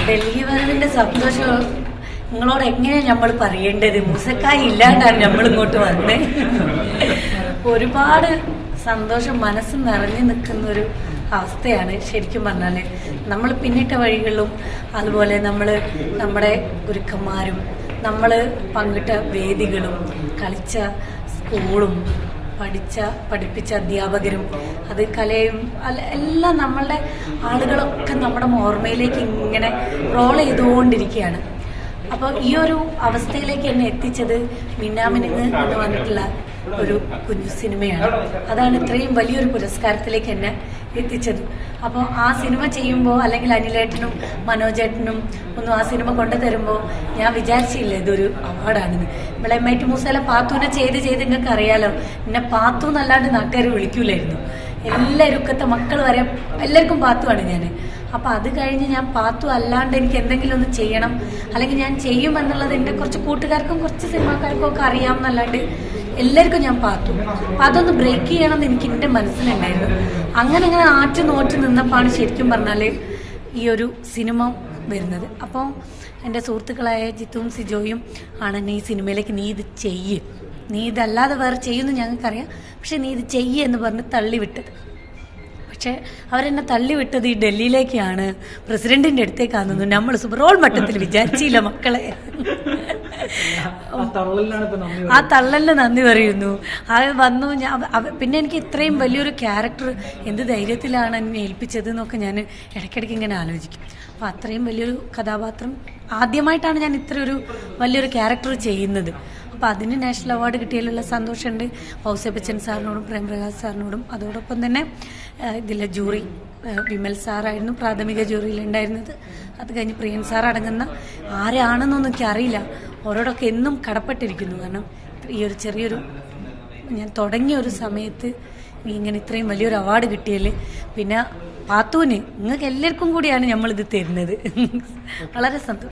ഡൽഹി വരവിന്റെ സന്തോഷം നിങ്ങളോട് എങ്ങനെയാണ് നമ്മൾ പറയേണ്ടത്? മൂസക്കായി ഇല്ലാണ്ടാണ് നമ്മൾ ഇങ്ങോട്ട് വന്നേ. ഒരുപാട് സന്തോഷം മനസ്സ് നിറഞ്ഞു നിൽക്കുന്ന ഒരു അവസ്ഥയാണ് ശരിക്കും പറഞ്ഞാൽ. നമ്മൾ പിന്നിട്ട വഴികളിലും അതുപോലെ നമ്മുടെ ഗുരുക്കന്മാരും നമ്മൾ പങ്കിട്ട വേദികളും കളിച്ച സ്കൂളും പഠിപ്പിച്ച അധ്യാപകരും അത് കലയും എല്ലാം നമ്മളുടെ ആളുകളൊക്കെ നമ്മുടെ ഓർമ്മയിലേക്ക് ഇങ്ങനെ റോൾ ചെയ്തുകൊണ്ടിരിക്കുകയാണ്. അപ്പോൾ ഈ ഒരു അവസ്ഥയിലേക്ക് എന്നെ എത്തിച്ചത് മിന്നാമിനുങ്ങ് എന്ന് വന്നിട്ടുള്ള ഒരു കുഞ്ഞു സിനിമയാണ്. അതാണ് ഇത്രയും വലിയൊരു പുരസ്കാരത്തിലേക്ക് എന്നെ എത്തിച്ചത്. അപ്പോൾ ആ സിനിമ ചെയ്യുമ്പോൾ അല്ലെങ്കിൽ അനിലേട്ടനും മനോജേട്ടനും ഒന്നും ആ സിനിമ കൊണ്ടു തരുമ്പോൾ ഞാൻ വിചാരിച്ചില്ല ഇതൊരു അവാർഡാണെന്ന്. നമ്മളെ MIT മൂസയിലെ പാത്തുവിനെ ചെയ്ത് നിങ്ങൾക്ക് അറിയാലോ, എന്നെ പാത്തു എന്നല്ലാണ്ട് നാട്ടുകാർ വിളിക്കൂലായിരുന്നു. എല്ലാവരുക്കത്തെ മക്കൾ വരെ എല്ലാവർക്കും പാത്തുവാണ് ഞാൻ. അപ്പം അത് കഴിഞ്ഞ് ഞാൻ പാത്തു അല്ലാണ്ട് എനിക്ക് എന്തെങ്കിലും ഒന്ന് ചെയ്യണം, അല്ലെങ്കിൽ ഞാൻ ചെയ്യുമെന്നുള്ളത് എൻ്റെ കുറച്ച് കൂട്ടുകാർക്കും കുറച്ച് സിനിമാക്കാർക്കും ഒക്കെ അറിയാമെന്നല്ലാണ്ട് എല്ലാവർക്കും ഞാൻ പാത്തു. അപ്പം അതൊന്ന് ബ്രേക്ക് ചെയ്യണം എന്ന് എനിക്ക് എൻ്റെ മനസ്സിലുണ്ടായിരുന്നു. അങ്ങനെ ആറ്റ് നിന്നപ്പോഴാണ് ശരിക്കും പറഞ്ഞാൽ ഈ ഒരു സിനിമ വരുന്നത്. അപ്പോൾ എൻ്റെ സുഹൃത്തുക്കളായ ജിത്തുവും സിജോയും ആണ് എന്നെ ഈ സിനിമയിലേക്ക് നീ ഇത് ചെയ്യ്, നീ ഇതല്ലാതെ വേറെ ചെയ്യുമെന്ന് ഞങ്ങൾക്കറിയാം, പക്ഷെ നീ ഇത് ചെയ്യ് എന്ന് പറഞ്ഞ് തള്ളിവിട്ടത്. പക്ഷെ അവരെന്നെ തള്ളിവിട്ടത് ഈ ഡൽഹിയിലേക്കാണ്, പ്രസിഡന്റിന്റെ അടുത്തേക്കാണെന്നു നമ്മൾ റോൾ മട്ടത്തിൽ വിചാരിച്ചില്ല മക്കളെ. ആ തള്ളലിന് നന്ദി പറയുന്നു. വന്നു പിന്നെ എനിക്ക് ഇത്രയും വലിയൊരു ക്യാരക്ടർ എന്ത് ധൈര്യത്തിലാണ് എന്നെ ഏൽപ്പിച്ചത് എന്നൊക്കെ ഞാൻ ഇടയ്ക്കിടയ്ക്ക് ഇങ്ങനെ ആലോചിക്കും. അപ്പോൾ അത്രയും വലിയൊരു കഥാപാത്രം ആദ്യമായിട്ടാണ് ഞാൻ ഇത്രയൊരു വലിയൊരു ക്യാരക്ടർ ചെയ്യുന്നത്. അപ്പോൾ അതിന് നാഷണൽ അവാർഡ് കിട്ടിയതിലുള്ള സന്തോഷമുണ്ട് ഔസേപ്പച്ചൻ സാറിനോടും പ്രേംപ്രകാശ് സാറിനോടും. അതോടൊപ്പം തന്നെ ഇതിലെ ജൂറി വിമൽ സാറായിരുന്നു പ്രാഥമിക ജൂറിയിലുണ്ടായിരുന്നത്. അത് കഴിഞ്ഞ് പ്രിയൻ സാർ അടങ്ങുന്ന ആരാണെന്നൊന്നും എനിക്ക് അറിയില്ല, ഓരോടൊക്കെ എന്നും കടപ്പെട്ടിരിക്കുന്നു. കാരണം ഈ ഒരു ചെറിയൊരു ഞാൻ തുടങ്ങിയ ഒരു സമയത്ത് ഇങ്ങനെ ഇത്രയും വലിയൊരു അവാർഡ് കിട്ടിയല്ലേ. പിന്നെ പാത്തുവിന് നിങ്ങൾക്ക് എല്ലാവർക്കും കൂടിയാണ് നമ്മളിത് തരുന്നത്. വളരെ സന്തോഷം.